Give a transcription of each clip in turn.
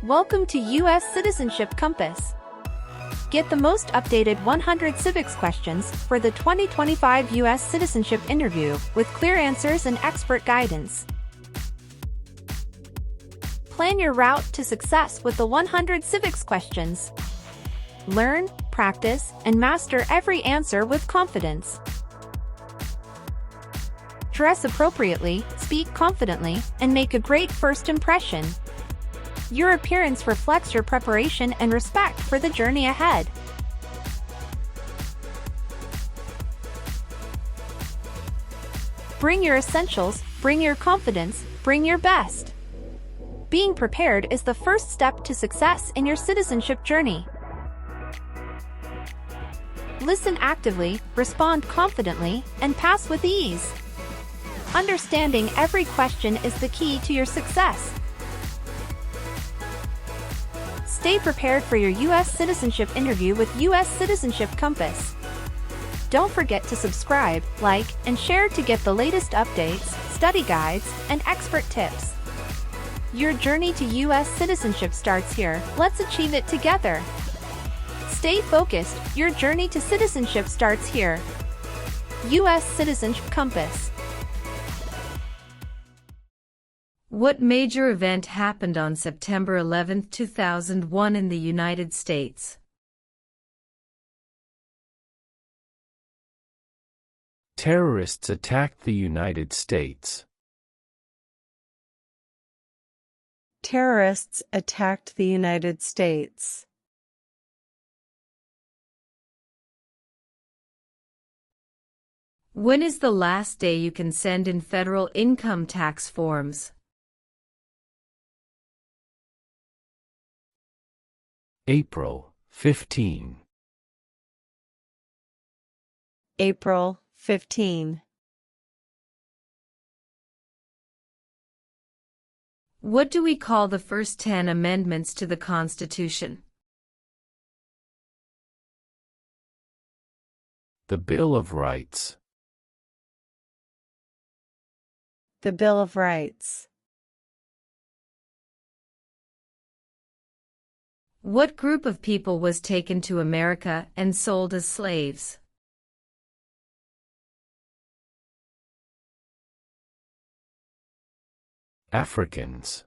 Welcome to U.S. Citizenship Compass. Get the most updated 100 civics questions for the 2025 U.S. citizenship interview with clear answers and expert guidance. Plan your route to success with the 100 civics questions. Learn, practice, and master every answer with confidence. Dress appropriately, speak confidently, and make a great first impression. Your appearance reflects your preparation and respect for the journey ahead. Bring your essentials, bring your confidence, bring your best. Being prepared is the first step to success in your citizenship journey. Listen actively, respond confidently, and pass with ease. Understanding every question is the key to your success. Stay prepared for your U.S. citizenship interview with U.S. Citizenship Compass. Don't forget to subscribe, like, and share to get the latest updates, study guides, and expert tips. Your journey to U.S. citizenship starts here. Let's achieve it together. Stay focused. Your journey to citizenship starts here. U.S. Citizenship Compass. What major event happened on September 11, 2001 in the United States? Terrorists attacked the United States. Terrorists attacked the United States. When is the last day you can send in federal income tax forms? April 15. April 15. What do we call the first 10 amendments to the Constitution? The Bill of Rights. The Bill of Rights. What group of people was taken to America and sold as slaves? Africans.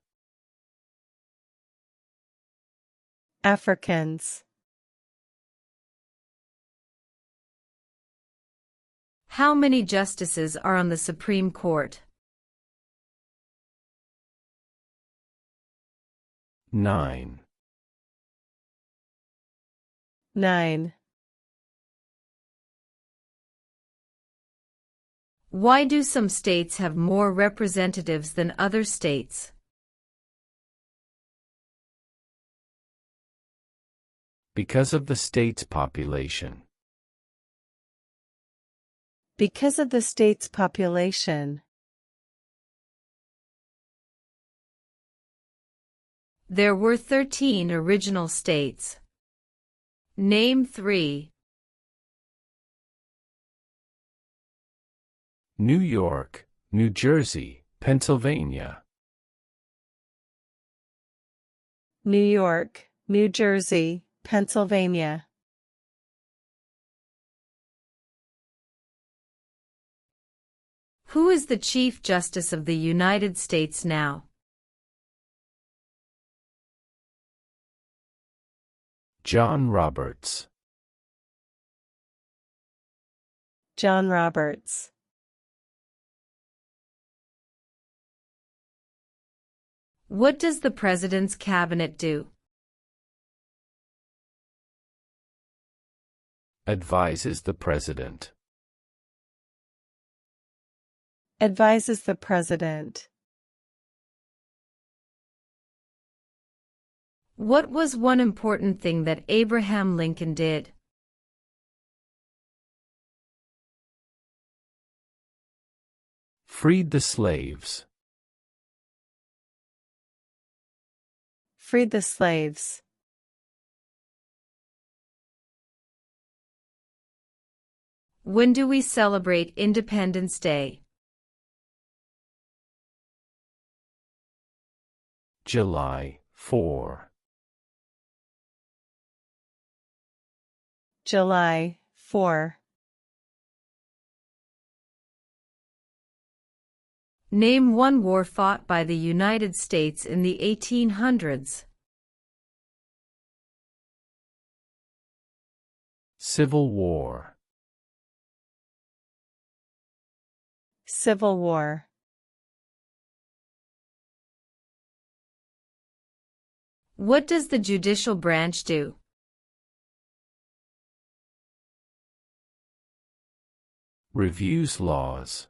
Africans. How many justices are on the Supreme Court? 9. 9. Why do some states have more representatives than other states? Because of the state's population. Because of the state's population. There were 13 original states. Name 3. New York, New Jersey, Pennsylvania. New York, New Jersey, Pennsylvania. Who is the Chief Justice of the United States now? John Roberts. John Roberts. What does the President's Cabinet do? Advises the President. Advises the President. What was one important thing that Abraham Lincoln did? Freed the slaves. Freed the slaves. When do we celebrate Independence Day? July 4. July 4. Name one war fought by the United States in the 1800s. Civil War. Civil War. What does the judicial branch do? Reviews laws.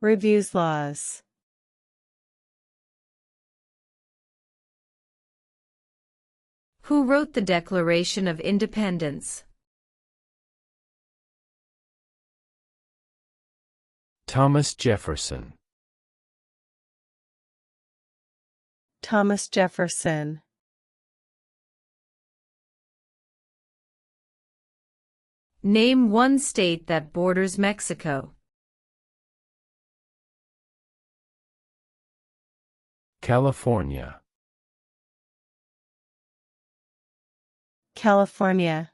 Reviews laws. Who wrote the Declaration of Independence? Thomas Jefferson. Thomas Jefferson. Name one state that borders Mexico. California. California.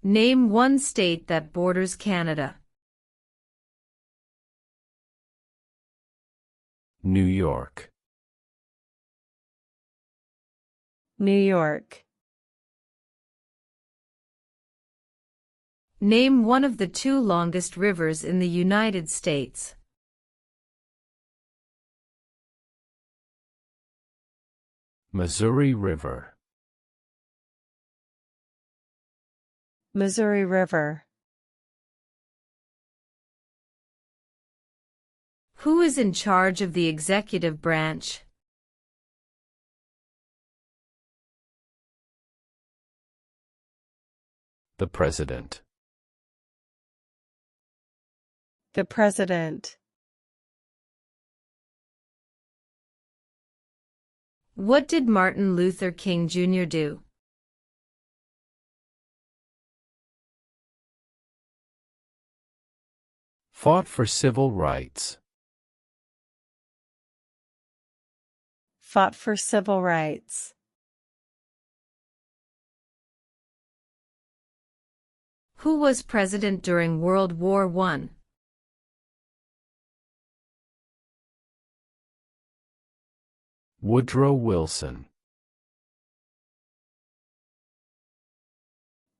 Name one state that borders Canada. New York. New York. Name one of the two longest rivers in the United States. Missouri River. Missouri River. Who is in charge of the executive branch? The President. The President. What did Martin Luther King Jr. do? Fought for civil rights. Fought for civil rights. Who was president during World War I? Woodrow Wilson.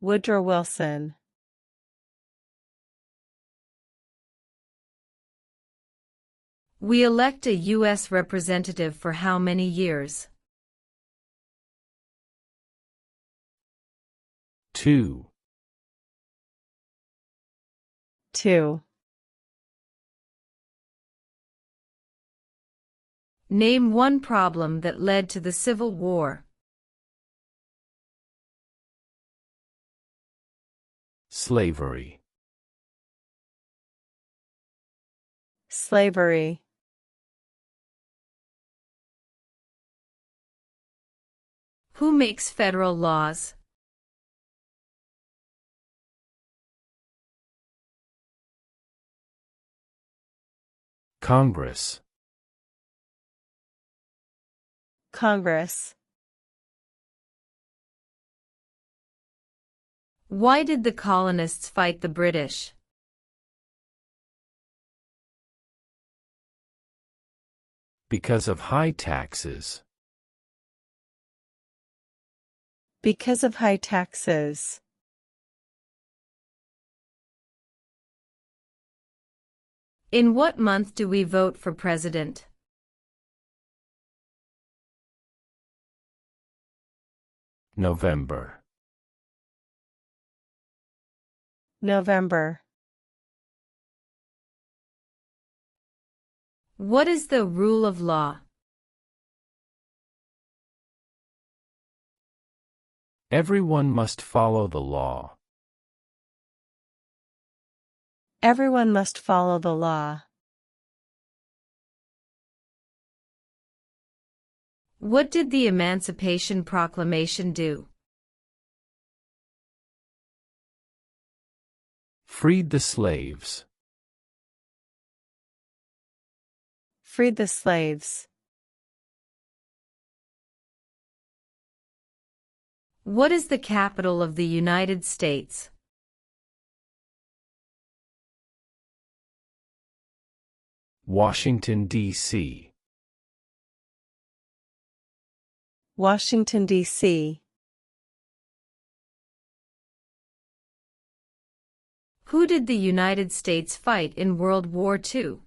Woodrow Wilson. We elect a U.S. representative for how many years? 2. 2. Name one problem that led to the Civil War. Slavery. Slavery. Who makes federal laws? Congress. Congress. Why did the colonists fight the British? Because of high taxes. Because of high taxes. In what month do we vote for president? November. November. What is the rule of law? Everyone must follow the law. Everyone must follow the law. What did the Emancipation Proclamation do? Freed the slaves. Freed the slaves. What is the capital of the United States? Washington, D.C. Washington, D.C. Who did the United States fight in World War II?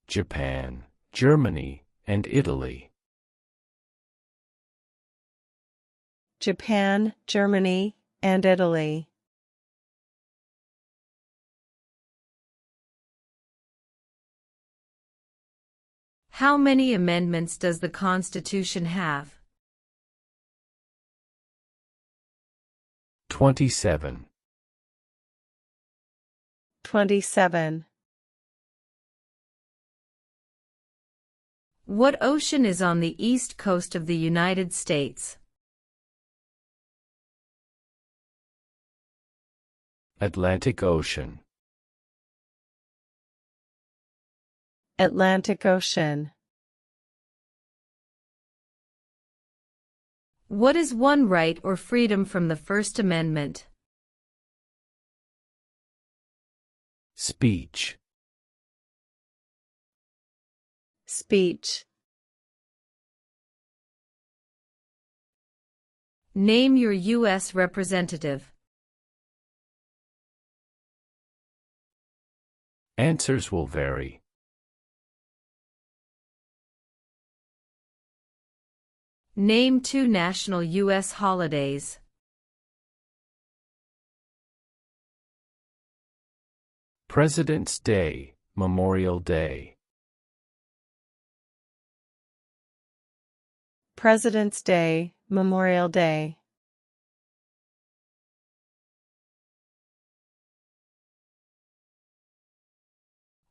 Japan, Germany, and Italy. Japan, Germany, and Italy. How many amendments does the Constitution have? 27. 27. What ocean is on the east coast of the United States? Atlantic Ocean. Atlantic Ocean. What is one right or freedom from the First Amendment? Speech. Speech. Name your U.S. representative. Answers will vary. Name 2 national U.S. holidays. President's Day, Memorial Day. President's Day, Memorial Day.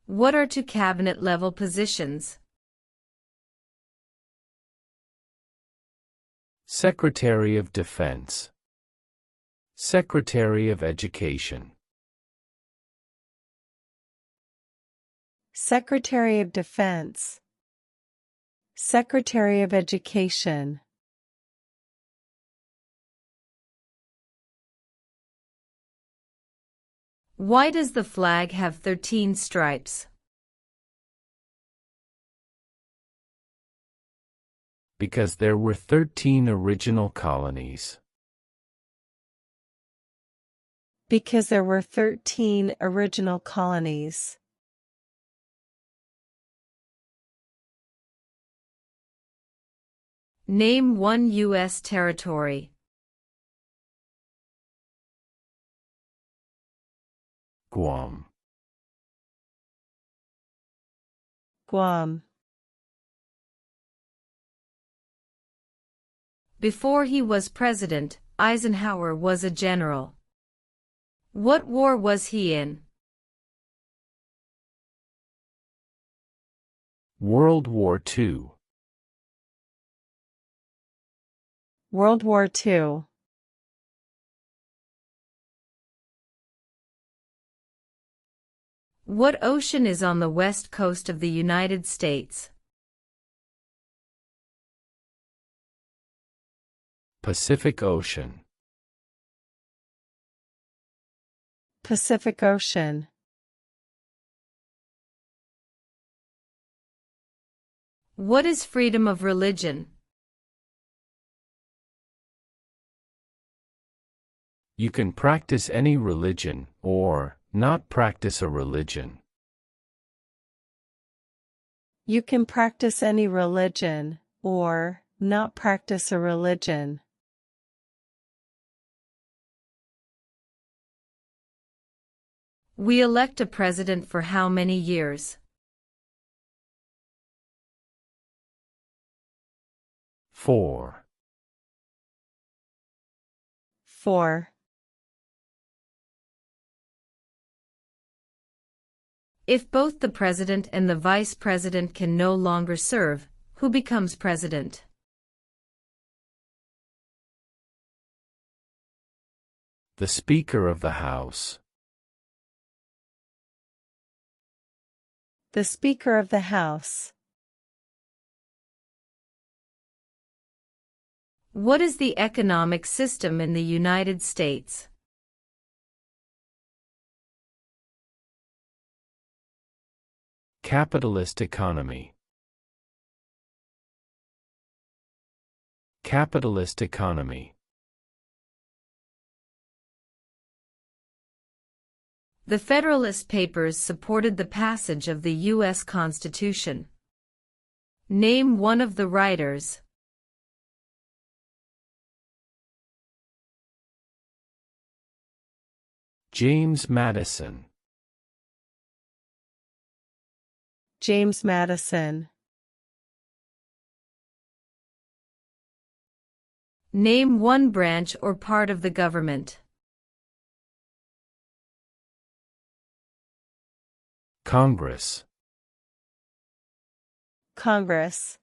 What are 2 cabinet-level positions? Secretary of Defense. Secretary of Education. Secretary of Defense. Secretary of Education. Why does the flag have 13 stripes? Because there were 13 original colonies. Because there were 13 original colonies. Name 1 U.S. territory. Guam. Guam. Before he was president, Eisenhower was a general. What war was he in? World War II. World War II. What ocean is on the west coast of the United States? Pacific Ocean. Pacific Ocean. What is freedom of religion? You can practice any religion, or not practice a religion. You can practice any religion, or not practice a religion. We elect a president for how many years? 4. 4. If both the president and the vice president can no longer serve, who becomes president? The Speaker of the House. The Speaker of the House. What is the economic system in the United States? Capitalist economy. Capitalist economy. The Federalist Papers supported the passage of the U.S. Constitution. Name one of the writers. James Madison. James Madison. Name one branch or part of the government. Congress. Congress.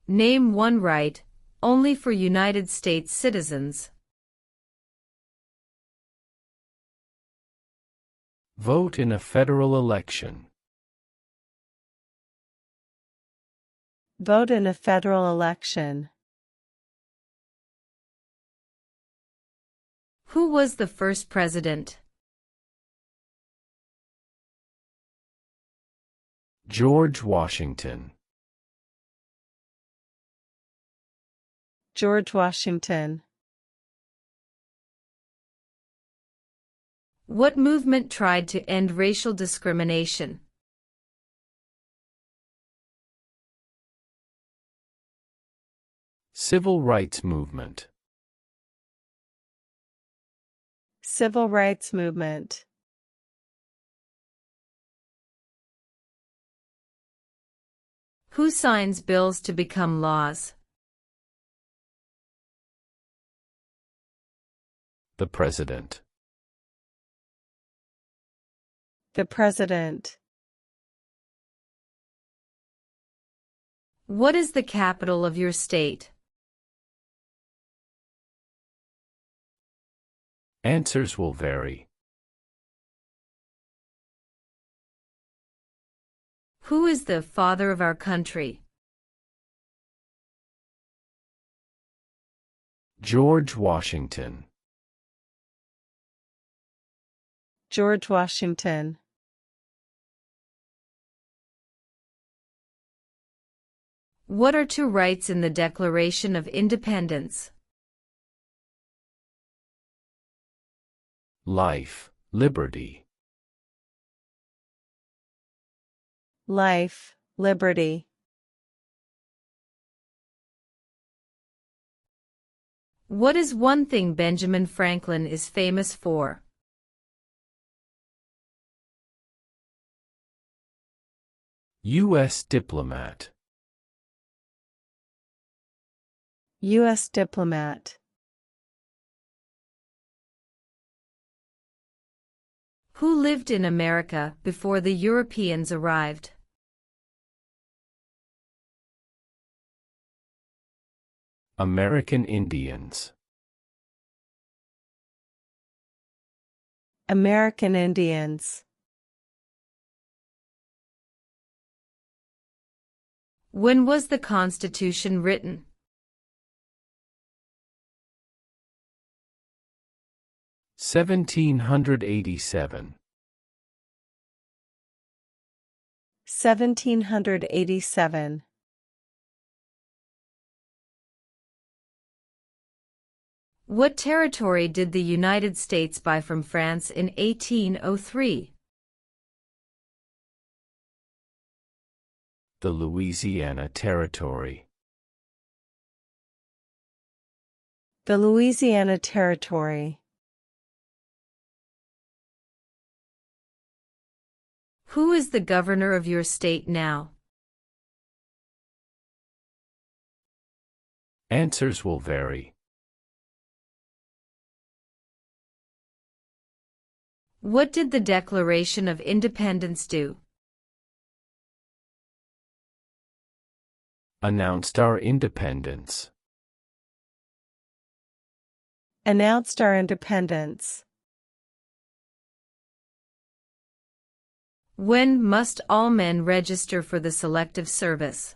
Name one right, only for United States citizens. Vote in a federal election. Vote in a federal election. Who was the first president? George Washington. George Washington. What movement tried to end racial discrimination? Civil rights movement. Civil rights movement. Who signs bills to become laws? The President. The President. What is the capital of your state? Answers will vary. Who is the father of our country? George Washington. George Washington. What are two rights in the Declaration of Independence? Life, liberty. Life, liberty. What is one thing Benjamin Franklin is famous for? U.S. diplomat. U.S. diplomat. Who lived in America before the Europeans arrived? American Indians. American Indians. When was the Constitution written? 1787. 1787. What territory did the United States buy from France in 1803? The Louisiana Territory. The Louisiana Territory. Who is the governor of your state now? Answers will vary. What did the Declaration of Independence do? Announced our independence. Announced our independence. When must all men register for the Selective Service?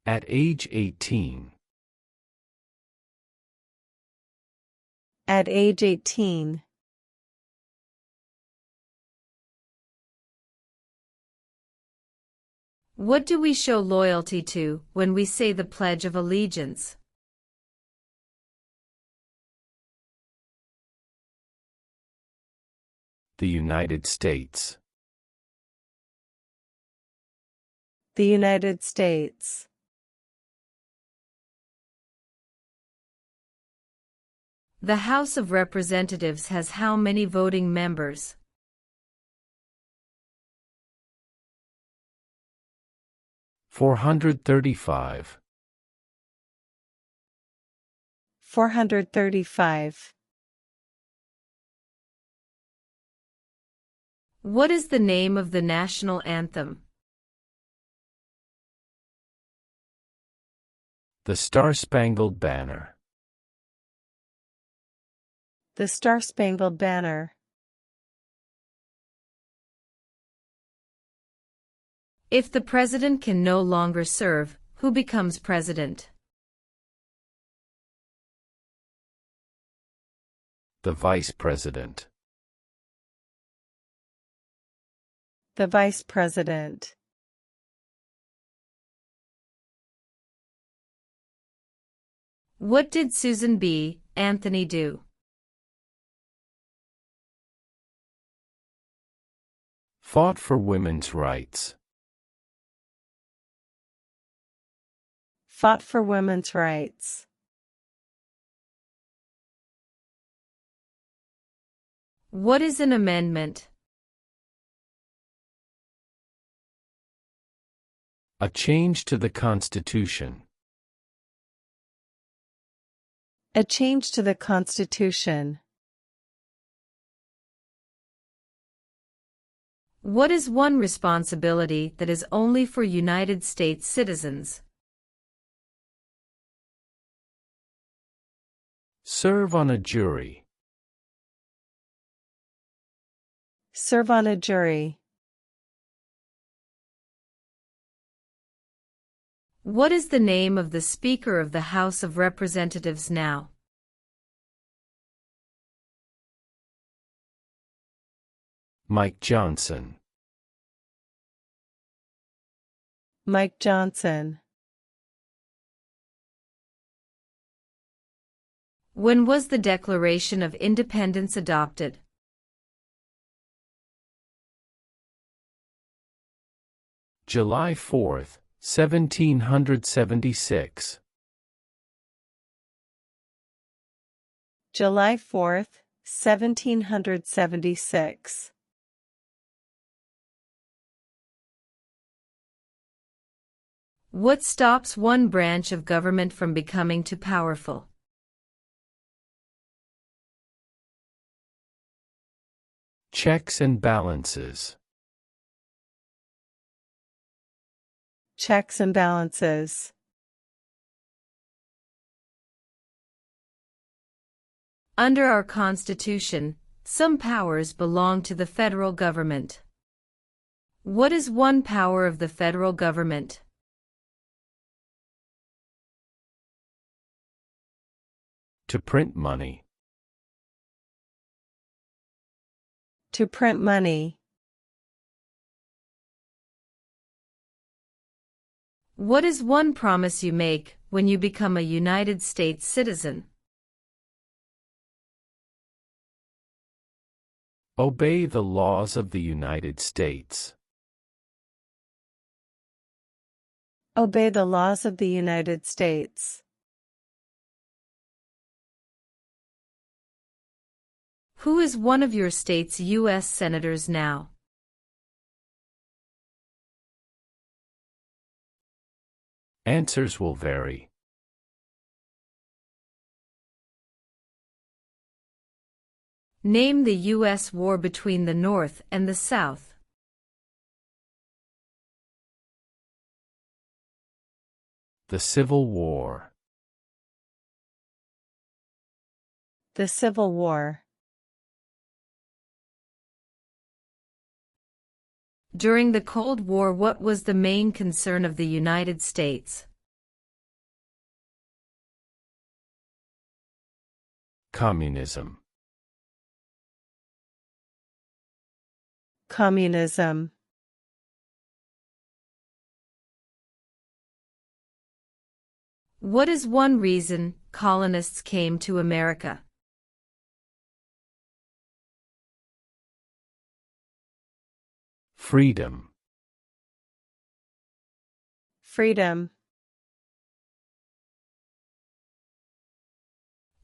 At age 18. At age 18. What do we show loyalty to when we say the Pledge of Allegiance? The United States. The United States. The House of Representatives has how many voting members? $435. 435. What is the name of the national anthem? The Star-Spangled Banner. The Star-Spangled Banner. If the president can no longer serve, who becomes president? The Vice President. The Vice President. What did Susan B. Anthony do? Fought for women's rights. Fought for women's rights. What is an amendment? A change to the Constitution. A change to the Constitution. What is one responsibility that is only for United States citizens? Serve on a jury. Serve on a jury. What is the name of the Speaker of the House of Representatives now? Mike Johnson. Mike Johnson. When was the Declaration of Independence adopted? July 4, 1776. July 4th, 1776. What stops one branch of government from becoming too powerful? Checks and balances. Checks and balances. Under our Constitution, some powers belong to the federal government. What is one power of the federal government? To print money. To print money. What is one promise you make when you become a United States citizen? Obey the laws of the United States. Obey the laws of the United States. Who is one of your state's U.S. senators now? Answers will vary. Name the U.S. war between the North and the South. The Civil War. The Civil War. During the Cold War, what was the main concern of the United States? Communism. Communism. What is one reason colonists came to America? Freedom. Freedom.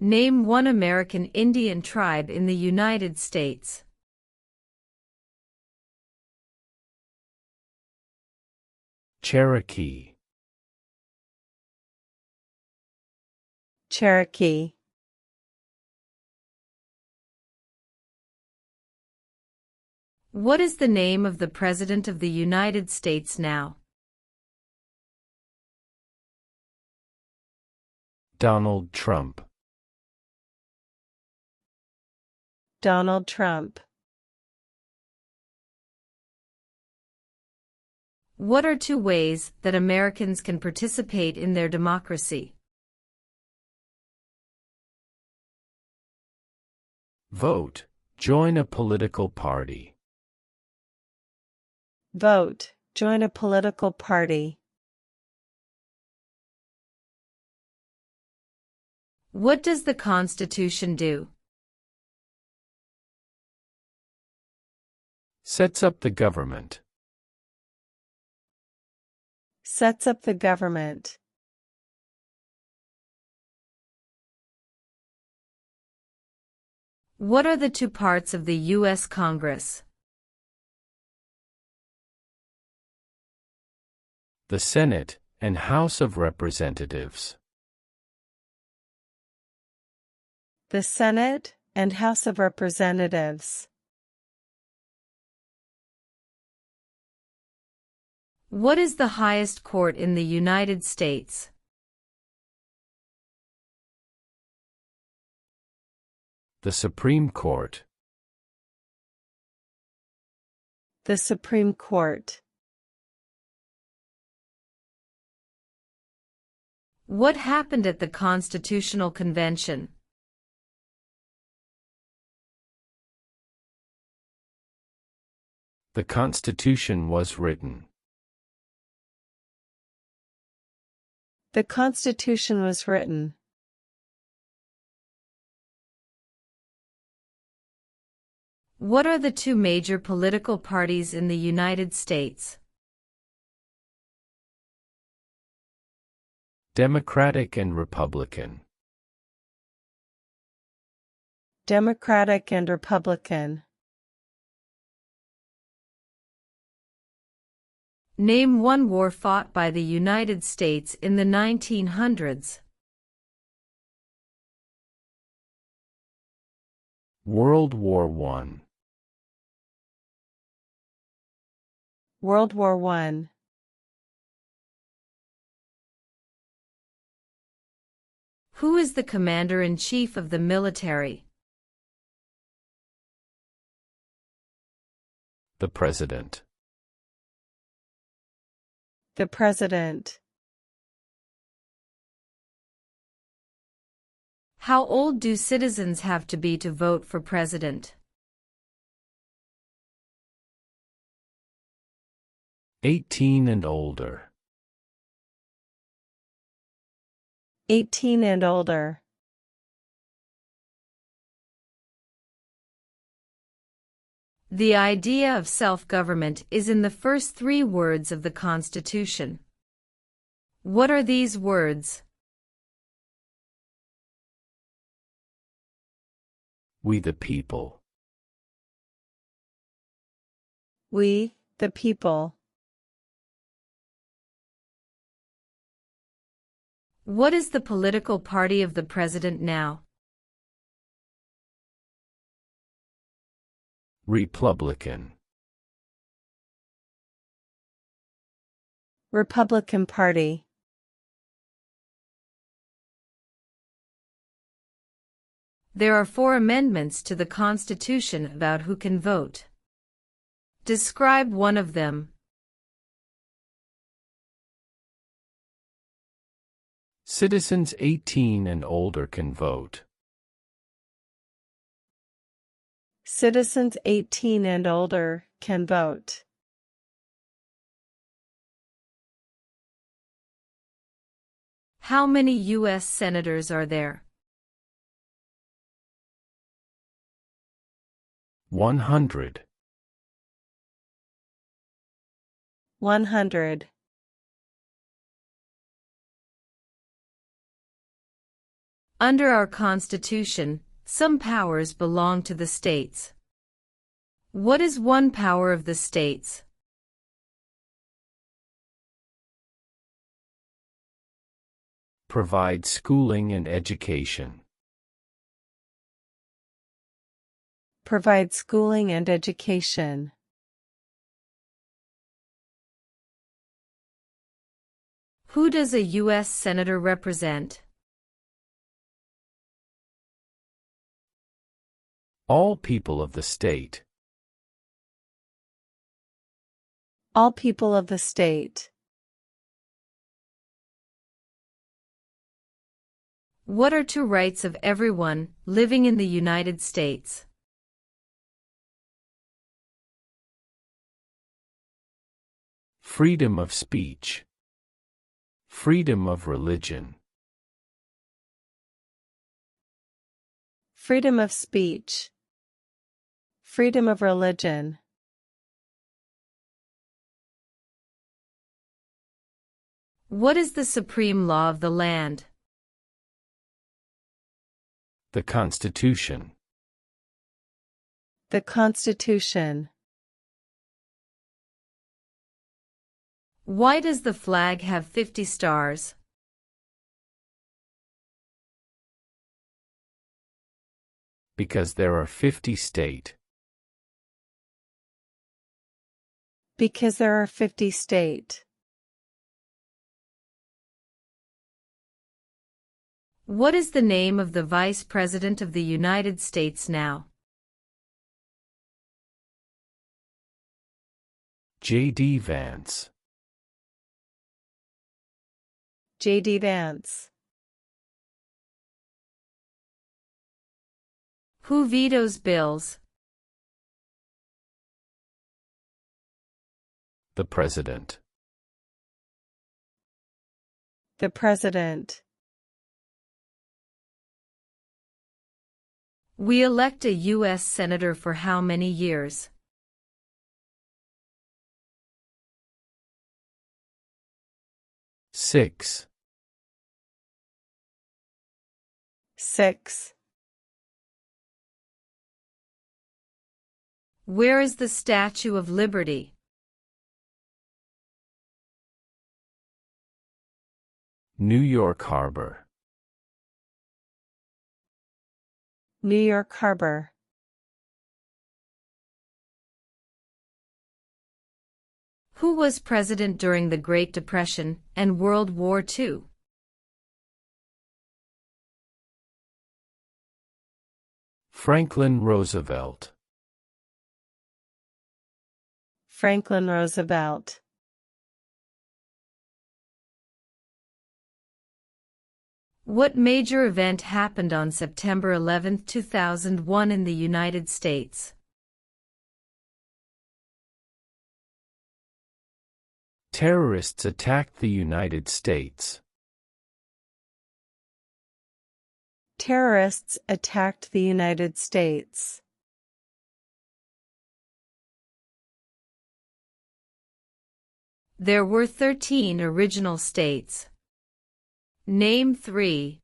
Name one American Indian tribe in the United States. Cherokee. Cherokee. What is the name of the President of the United States now? Donald Trump. Donald Trump. What are two ways that Americans can participate in their democracy? Vote. Join a political party. Vote. Join a political party. What does the Constitution do? Sets up the government. Sets up the government. What are the two parts of the U.S. Congress? The Senate and House of Representatives. The Senate and House of Representatives. What is the highest court in the United States? The Supreme Court. The Supreme Court. What happened at the Constitutional Convention? The Constitution was written. The Constitution was written. What are the two major political parties in the United States? Democratic and Republican. Democratic and Republican. Name one war fought by the United States in the 1900s. World War I. World War I. Who is the Commander-in-Chief of the military? The President. The President. How old do citizens have to be to vote for president? 18 and older. 18 and older. The idea of self-government is in the first three words of the Constitution. What are these words? We the people. We, the people. What is the political party of the president now? Republican. Republican Party. There are 4 amendments to the Constitution about who can vote. Describe one of them. Citizens 18 and older can vote. Citizens 18 and older can vote. How many U.S. senators are there? 100. 100. Under our Constitution, some powers belong to the states. What is one power of the states? Provide schooling and education. Provide schooling and education. Who does a U.S. Senator represent? All people of the state. All people of the state. What are two rights of everyone living in the United States? Freedom of speech. Freedom of religion. Freedom of speech. Freedom of religion. What is the supreme law of the land? The Constitution. The Constitution. Why does the flag have 50 stars? Because there are 50 state. Because there are 50 state. What is the name of the Vice President of the United States now? J.D. Vance. J.D. Vance. Who vetoes bills? The President. The President. We elect a U.S. Senator for how many years? Six. 6. Where is the Statue of Liberty? New York Harbor. New York Harbor. Who was president during the Great Depression and World War II? Franklin Roosevelt. Franklin Roosevelt. What major event happened on September 11, 2001 in the United States? Terrorists attacked the United States. Terrorists attacked the United States. There were 13 original states. Name 3.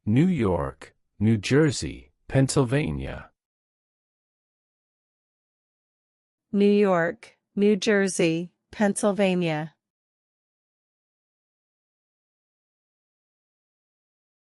New York, New Jersey, Pennsylvania. New York, New Jersey, Pennsylvania.